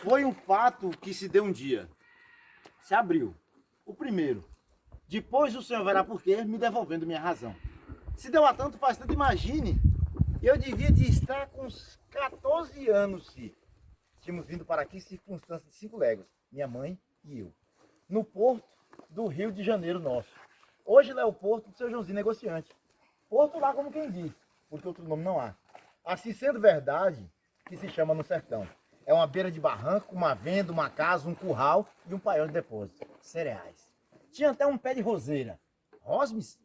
Foi um fato que se deu um dia. Se abriu. O primeiro. Depois o senhor verá por quê, me devolvendo minha razão. Se deu a tanto, faz tanto, imagine. Eu devia de estar com uns 14 anos, se tínhamos vindo para aqui em circunstâncias de 5 léguas. Minha mãe e eu. No porto do Rio de Janeiro nosso. Hoje lá é o porto do seu Joãozinho Negociante. Porto lá como quem diz, porque outro nome não há. Assim sendo verdade, que se chama no sertão. É uma beira de barranco, com uma venda, uma casa, um curral e um paiol de depósito. Cereais. Tinha até um pé de roseira. Rosmes?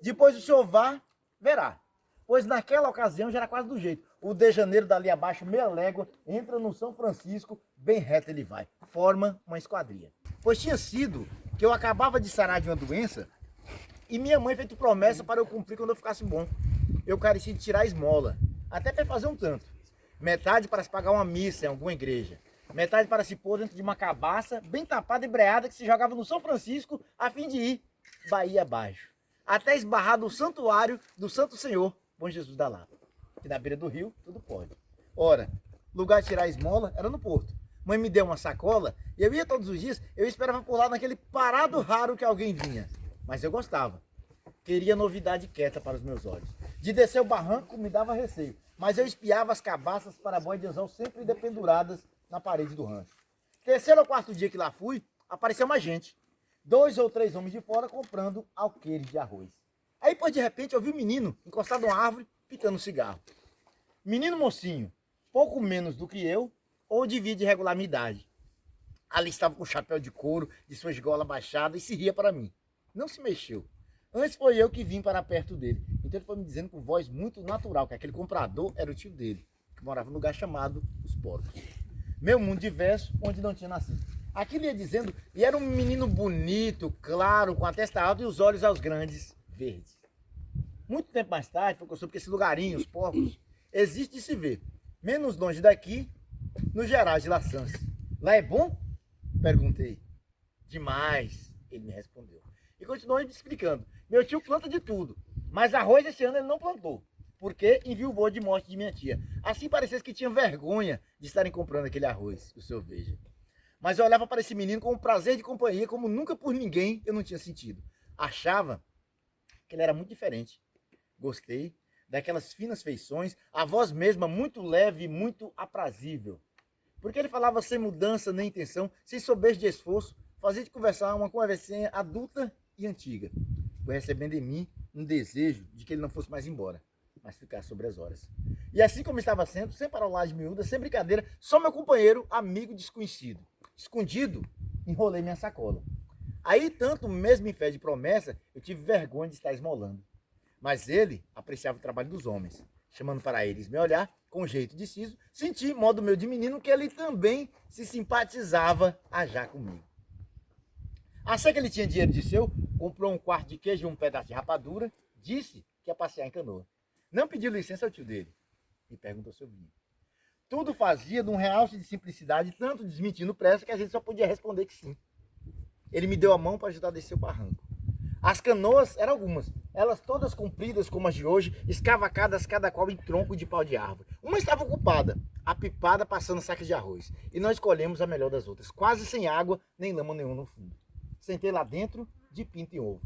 Depois o senhor vá, verá. Pois naquela ocasião já era quase do jeito. O de Janeiro dali abaixo, meia légua, entra no São Francisco, bem reto ele vai. Forma uma esquadria. Pois tinha sido que eu acabava de sarar de uma doença e minha mãe fez promessa para eu cumprir quando eu ficasse bom. Eu careci de tirar a esmola, até para fazer um tanto. Metade para se pagar uma missa em alguma igreja. Metade para se pôr dentro de uma cabaça, bem tapada e breada, que se jogava no São Francisco, a fim de ir Bahia abaixo. Até esbarrar no santuário do Santo Senhor, Bom Jesus da Lapa. Que na beira do rio, tudo pode. Ora, lugar de tirar a esmola era no porto. Mãe me deu uma sacola, e eu ia todos os dias, eu esperava por lá naquele parado raro que alguém vinha. Mas eu gostava. Queria novidade quieta para os meus olhos. De descer o barranco me dava receio, mas eu espiava as cabaças para boi de anzol sempre dependuradas na parede do rancho. Terceiro ou quarto dia que lá fui, apareceu mais gente. 2 ou 3 homens de fora comprando alqueires de arroz. Aí, pois, de repente, eu vi um menino encostado numa árvore, pitando um cigarro. Menino mocinho, pouco menos do que eu, ou devia de regular minha idade. Ali estava com o chapéu de couro, de sua esgola baixada, e se ria para mim. Não se mexeu. Antes foi eu que vim para perto dele. Então ele foi me dizendo com voz muito natural que aquele comprador era o tio dele, que morava num lugar chamado Os Porcos. Meu mundo diverso, onde não tinha nascido. Aquilo ia dizendo, e era um menino bonito, claro, com a testa alta e os olhos aos grandes, verdes. Muito tempo mais tarde, foi que eu soube que esse lugarinho, Os Porcos, existe de se ver. Menos longe daqui, no Gerais de Laçãs. Lá é bom? Perguntei. Demais, ele me respondeu. E continuou me explicando. Meu tio planta de tudo, mas arroz esse ano ele não plantou, porque enviou de morte de minha tia. Assim parecesse que tinha vergonha de estarem comprando aquele arroz, o senhor veja. Mas eu olhava para esse menino com um prazer de companhia, como nunca por ninguém eu não tinha sentido. Achava que ele era muito diferente. Gostei daquelas finas feições, a voz mesma muito leve e muito aprazível. Porque ele falava sem mudança nem intenção, sem sobejo de esforço, fazia de conversar uma conversinha adulta e antiga. Foi recebendo em mim um desejo de que ele não fosse mais embora, mas ficasse sobre as horas. E assim como estava sendo, sem parolagem miúda, sem brincadeira, só meu companheiro, amigo desconhecido. Escondido, enrolei minha sacola. Aí, tanto mesmo em fé de promessa, eu tive vergonha de estar esmolando. Mas ele apreciava o trabalho dos homens. Chamando para eles me olhar, com jeito de siso, senti, modo meu de menino, que ele também se simpatizava a já comigo. Assim que ele tinha dinheiro de seu, comprou um quarto de queijo e um pedaço de rapadura, disse que ia passear em canoa. Não pediu licença ao tio dele e perguntou se eu vinha. Tudo fazia de um realce de simplicidade, tanto desmentindo pressa que a gente só podia responder que sim. Ele me deu a mão para ajudar a descer o barranco. As canoas eram algumas, elas todas compridas como as de hoje, escavacadas cada qual em tronco de pau de árvore. Uma estava ocupada, a pipada passando sacos de arroz, e nós escolhemos a melhor das outras, quase sem água, nem lama nenhuma no fundo. Sentei lá dentro, de pinto em ovo.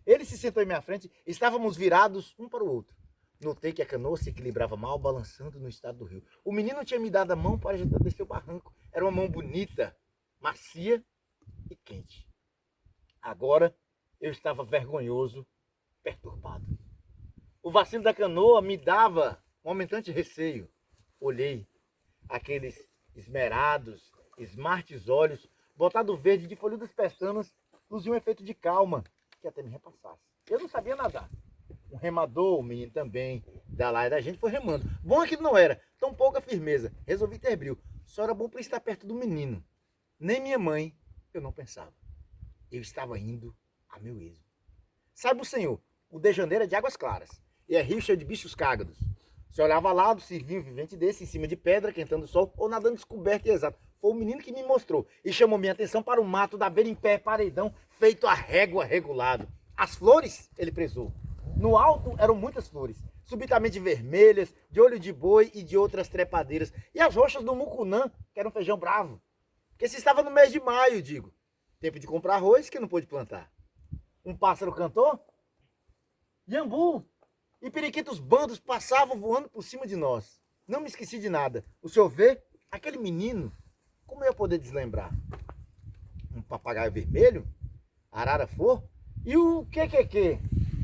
Ele se sentou em minha frente, estávamos virados um para o outro. Notei que a canoa se equilibrava mal, balançando no estado do rio. O menino tinha me dado a mão para ajudar a descer o barranco. Era uma mão bonita, macia e quente. Agora eu estava vergonhoso, perturbado. O vacilo da canoa me dava um aumentante receio. Olhei aqueles esmerados, smartes olhos, botado verde de folhudas pestanas, luzia um efeito de calma, que até me repassasse. Eu não sabia nadar. Um remador, o menino também, da lá e da gente, foi remando. Bom aquilo não era, tão pouca firmeza. Resolvi ter brio. Só era bom para estar perto do menino. Nem minha mãe, eu não pensava. Eu estava indo a meu êxito. Sabe o senhor, o de Janeiro é de águas claras, e é rio cheio de bichos cágados. Você olhava lá, servia um vivente desse, em cima de pedra, quentando o sol, ou nadando descoberto e exato. Foi o menino que me mostrou e chamou minha atenção para o mato da beira em pé, paredão, feito a régua regulado. As flores, ele prezou. No alto eram muitas flores. subitamente vermelhas, de olho de boi e de outras trepadeiras. E as roxas do mucunã, que era um feijão bravo. Porque se estava no mês de maio, digo, tempo de comprar arroz que não pôde plantar. Um pássaro cantou, iambu e periquitos bandos passavam voando por cima de nós. Não me esqueci de nada. O senhor vê? Aquele menino, como eu ia poder deslembrar? Um papagaio vermelho? Arara flor? E o que?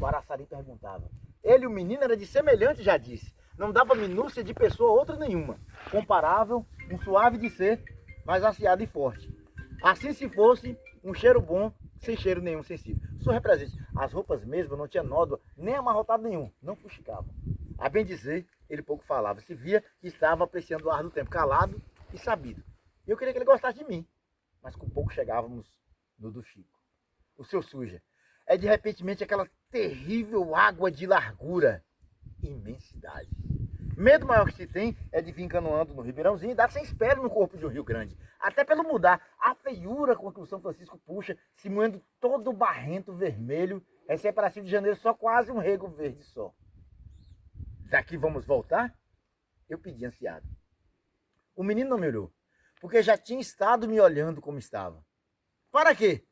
O araçari perguntava. Ele, o menino, era de semelhante, já disse. Não dava minúcia de pessoa outra nenhuma. Comparável, um suave de ser, mas aciado e forte. Assim se fosse um cheiro bom, sem cheiro nenhum sensível. O senhor represente, as roupas mesmo não tinha nódoa, nem amarrotado nenhum, não fuxicavam. A bem dizer, ele pouco falava, se via que estava apreciando o ar do tempo, calado e sabido. E eu queria que ele gostasse de mim, mas com pouco chegávamos no do Chico. O seu suja é de repentemente aquela terrível água de largura, imensidade. Medo maior que se tem é de vir canoando no Ribeirãozinho e dar sem espelho no corpo de um rio grande. Até pelo mudar, a feiura com que o São Francisco puxa, se moendo todo barrento vermelho, esse é para Rio de Janeiro só quase um rego verde só. Daqui vamos voltar? Eu pedi ansiado. O menino não me olhou, porque já tinha estado me olhando como estava. Para quê?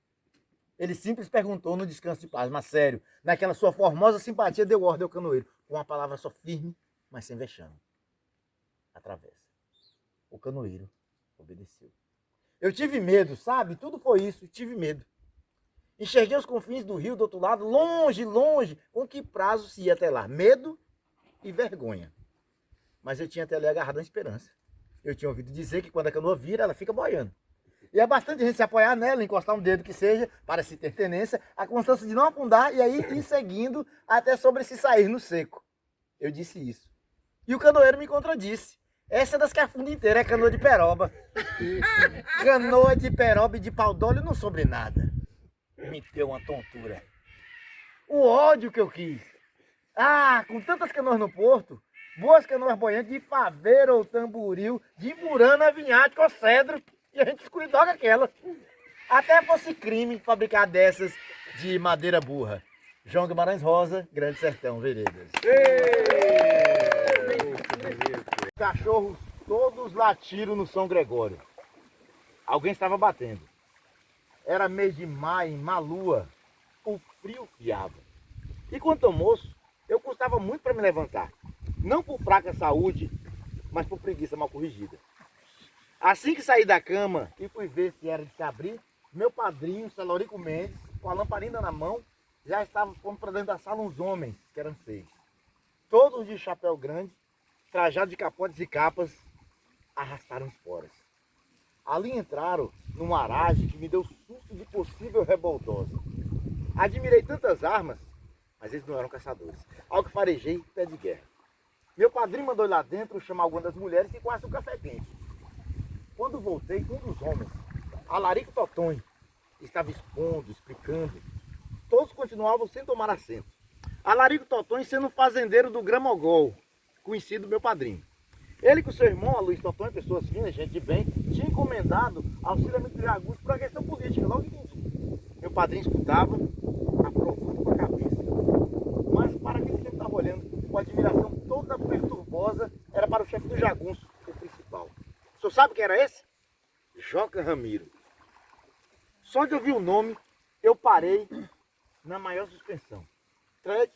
Ele simples perguntou no descanso de paz, mas sério, naquela sua formosa simpatia deu ordem ao canoeiro, com uma palavra só firme, mas sem vexame. Atravessa. O canoeiro obedeceu. Eu tive medo, sabe? Tudo foi isso, tive medo. Enxerguei os confins do rio do outro lado, longe, longe, com que prazo se ia até lá? Medo e vergonha. Mas eu tinha até ali agarrado a esperança. Eu tinha ouvido dizer que quando a canoa vira, ela fica boiando. E é bastante gente se apoiar nela, encostar um dedo que seja, para se ter tenência, a constância de não afundar e aí ir seguindo até sobre se sair no seco. Eu disse isso. E o canoeiro me contradisse. Essa é das que afunda inteira, é canoa de peroba. Canoa de peroba e de pau d'óleo não sobre nada. Me deu uma tontura. O ódio que eu quis. Ah, com tantas canoas no porto, boas canoas boiantes de faveira ou tamboril, de burana, vinhate ou cedro, e a gente escuridou aquela. Até fosse crime fabricar dessas de madeira burra. João Guimarães Rosa, Grande Sertão, Veredas. Os cachorros todos latiram no São Gregório. Alguém estava batendo. Era mês de maio, má lua. O frio fiava. E quanto ao moço, eu custava muito para me levantar. Não por fraca saúde, mas por preguiça mal corrigida. Assim que saí da cama e fui ver se era de se abrir, meu padrinho, Celorico Mendes, com a lamparina na mão, já estava pondo para dentro da sala uns homens, que eram 6. Todos de chapéu grande, trajados de capotes e capas, arrastaram esporas. Ali entraram numa aragem que me deu susto de possível revoltosa. Admirei tantas armas, mas eles não eram caçadores. Ao que farejei, pé de guerra. Meu padrinho mandou ir lá dentro chamar alguma das mulheres e quase um café quente. Quando voltei, um dos homens, Alarico Totonho, estava expondo, explicando. Todos continuavam sem tomar assento. Alarico Totonho sendo fazendeiro do Gramogol, conhecido meu padrinho. Ele com seu irmão, Luiz Totonho, pessoas finas, gente de bem, tinha encomendado auxiliamento de Augusto para a questão política, logo entendi. Meu padrinho escutava, aprovando com a cabeça. Mas para quem sempre estava olhando, com admiração toda perturbosa, era para o chefe do jagunço, o principal. O senhor sabe quem era esse? Joca Ramiro. Só de ouvir o nome, eu parei na maior suspensão. Fred,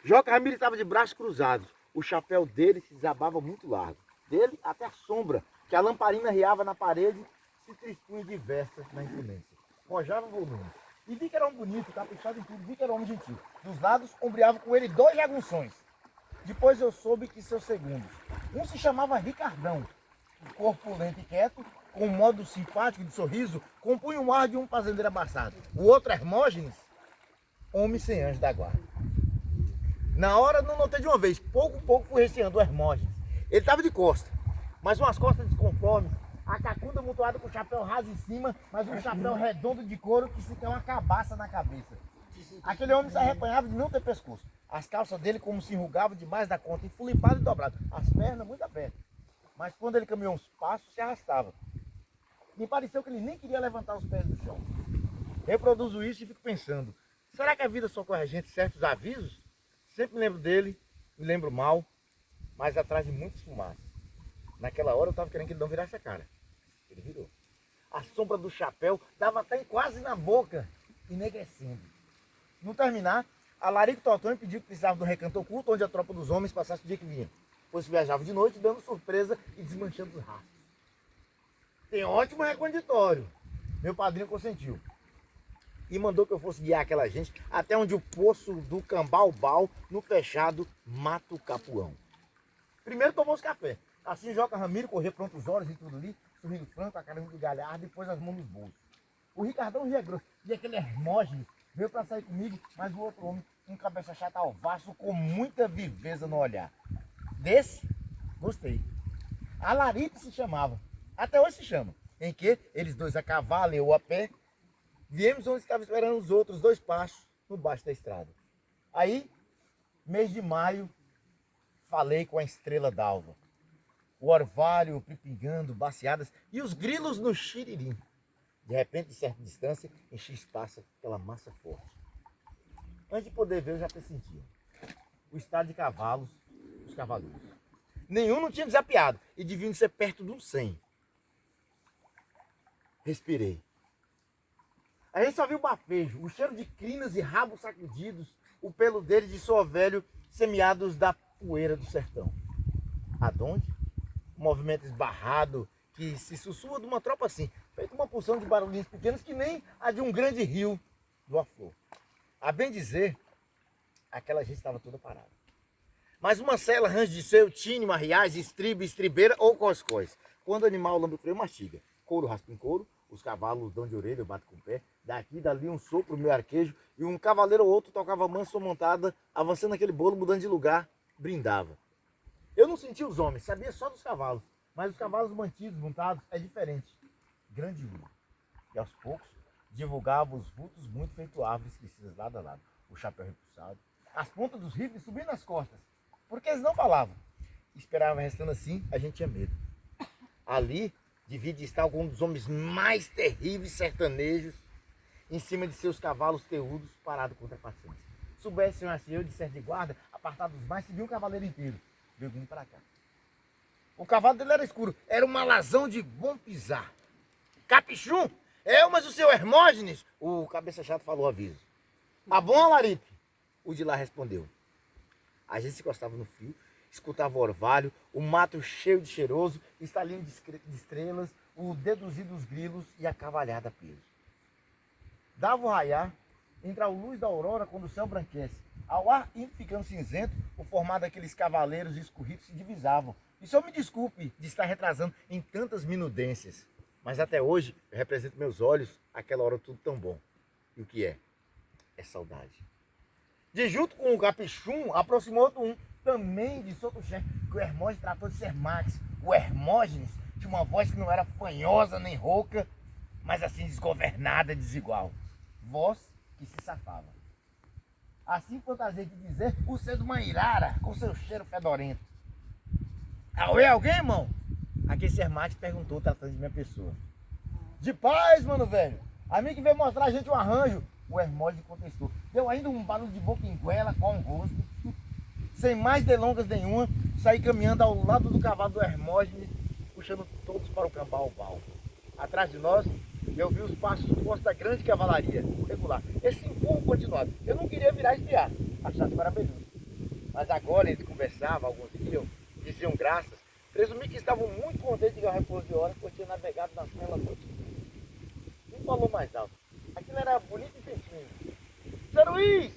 Joca Ramiro estava de braços cruzados. O chapéu dele se desabava muito largo. Dele até a sombra, que a lamparina riava na parede, se trispunha diversa na imponência. Rojava o volume. E vi que era um bonito, caprichado em tudo, vi que era um homem gentil. Dos lados, ombreava com ele 2 jagunções. Depois eu soube que seus segundos. Um se chamava Ricardão, corpulento e quieto, com um modo simpático de sorriso, compunha o ar de um fazendeiro abaçado. O outro, Hermógenes, homem sem anjo da guarda. Na hora não notei de uma vez, pouco fui receando o Hermógenes. Ele estava de costa, mas umas costas desconformes, a cacunda amontoada com o chapéu raso em cima, mas um chapéu redondo de couro que se tem uma cabaça na cabeça. Aquele homem se arrepanhava de não ter pescoço. As calças dele como se enrugavam demais da conta, enfulipado e dobrado. As pernas muito abertas. Mas quando ele caminhou uns passos, se arrastava. Me pareceu que ele nem queria levantar os pés do chão. Reproduzo isso e fico pensando, será que a vida socorre a gente certos avisos? Sempre me lembro dele me lembro mal, mas atrás de muitos fumaças. Naquela hora eu estava querendo que ele não virasse a cara. Ele virou. A sombra do chapéu dava até quase na boca, enegrecendo. No terminar, a Larico Totônio pediu que precisava do recanto oculto, onde a tropa dos homens passasse o dia que vinha, pois viajava de noite, dando surpresa e desmanchando os rastros. Tem ótimo reconditório. Meu padrinho consentiu. E mandou que eu fosse guiar aquela gente até onde o poço do Cambaubal, no fechado Mato Capuão. Primeiro tomou os cafés. Assim Joca Ramiro corria pronto os olhos e tudo ali, sorrindo franco, a cara de galhardo e pôs as mãos nos bolsos. O Ricardão já é grosso. E aquele Hermógenes veio para sair comigo, mas o outro homem, um cabeça chata alvaço, com muita viveza no olhar. Desse, gostei. A Laripe se chamava. Até hoje se chama. Em que eles dois a cavalo e eu a pé, viemos onde estavam esperando os outros 2 passos, no baixo da estrada. Aí, mês de maio, falei com a estrela d'alva. O orvalho pipingando, baciadas e os grilos no xiririm. De repente, de certa distância, enchi espaço aquela massa forte. Antes de poder ver, eu já pressentia. O estado de cavalos, os cavaleiros. Nenhum não tinha desapiado e deviam ser perto de um 100. Respirei. A gente só viu bafejo, o cheiro de crinas e rabos sacudidos, o pelo deles de sovelho semeados da poeira do sertão. Adonde? Um movimento esbarrado que se sussurra de uma tropa assim, feito uma porção de barulhinhos pequenos que nem a de um grande rio do aflor. A bem dizer, aquela gente estava toda parada. Mas uma cela range de seu, tine, marriais, estribe, estribeira ou coscóis. Quando o animal lambe o freio, mastiga. Couro raspa em couro, os cavalos dão de orelha, eu bato com o pé. Daqui, dali um sopro, meu arquejo. E um cavaleiro ou outro tocava manso ou montada, avançando naquele bolo, mudando de lugar, brindava. Eu não sentia os homens, sabia só dos cavalos. Mas os cavalos mantidos, montados, é diferente. Grande uva. E aos poucos, divulgava os vultos muito feito árvores crescidas lado a lado. O chapéu repulsado, as pontas dos rifles subindo nas costas. Porque eles não falavam. Esperava restando assim, a gente tinha medo. Ali, devia de estar algum dos homens mais terríveis sertanejos, em cima de seus cavalos teúdos, parado contra a paciência. Soubessem assim, eu de certo de guarda, apartado dos mais, se viu um cavaleiro inteiro. Veio vindo para cá. O cavalo dele era escuro, era uma alazão de bom pisar. Capichum? Mas o seu Hermógenes? O cabeça chato falou aviso. Tá bom, Laripe? O de lá respondeu. A gente se encostava no fio, escutava o orvalho, o mato cheio de cheiroso, estalinho de estrelas, o deduzido dos grilos e a cavalhada peso. Dava o raiar, entre a luz da aurora quando o céu branquece. Ao ar indo ficando cinzento, o formato daqueles cavaleiros escorridos se divisavam. E só me desculpe de estar retrasando em tantas minudências, mas até hoje eu represento meus olhos aquela hora tudo tão bom. E o que é? É saudade. De junto com o Capichum, aproximou outro um, também de Sotoché, que o Hermógenes tratou de ser Max. O Hermógenes tinha uma voz que não era fanhosa nem rouca, mas assim desgovernada, desigual. Voz que se safava. Assim fantasiei de dizer o ser de uma irara, com seu cheiro fedorento. Auê, alguém, irmão? Aquele ser Max perguntou, tratando de minha pessoa. De paz, mano, velho. A mim que veio mostrar a gente um arranjo. O Hermógenes contestou. Deu ainda um barulho de boca em goela com um rosto. Sem mais delongas nenhuma, saí caminhando ao lado do cavalo do Hermógenes, puxando todos para o Cambaubal. Atrás de nós, eu vi os passos postos da grande cavalaria, regular. Esse empurro continuado. Eu não queria virar e espiar, achar que era melhor. Mas agora eles conversavam, alguns riam, diziam graças. Presumi que estavam muito contentes de ganhar repouso de horas, pois tinham navegado na cela noite. Quem falou mais alto? Aquilo era bonito e feitinho. Seu Luiz,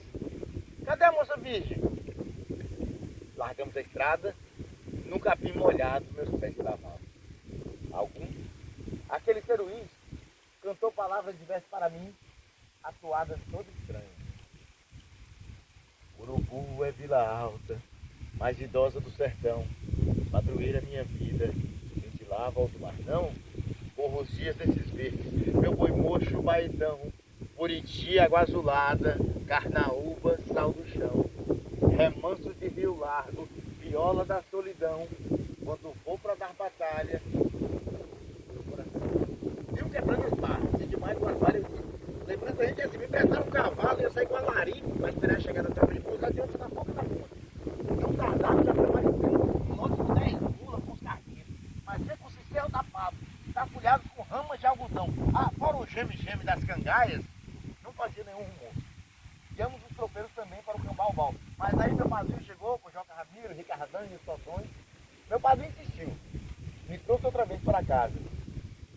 cadê a moça virgem? Largamos a estrada, num capim molhado, meus pés travavam. Algum, aquele Ser Luiz, cantou palavras diversas para mim, atuadas todas estranhas. Urubu é vila alta, mais idosa do sertão, padroeira minha vida, ventilava alto mar não, corro os dias desses verdes, meu boi mocho baetão, Buriti, água azulada, carnaúba, sal do chão, remanso de rio largo, viola da solidão, quando vou pra dar batalha, meu coração. Viu quebrando os barros, se demais com as várias. Lembrando a gente assim, me emprestaram um cavalo e eu saí com a Laripe para esperar a chegada da tropa de pouso, adiante na boca da ponta. Não dá rama de algodão. Fora o geme-geme das cangaias, não fazia nenhum rumor. Guiamos os tropeiros também para o Cambaubal. Mas aí meu padrinho chegou com o Joca Ramiro, Ricardão e os Totões. Meu padrinho insistiu. Me trouxe outra vez para casa.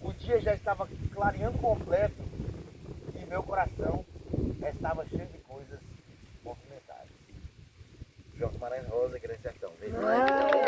O dia já estava clareando completo e meu coração estava cheio de coisas movimentadas. João Guimarães Rosa, Grande Sertão. Veja lá.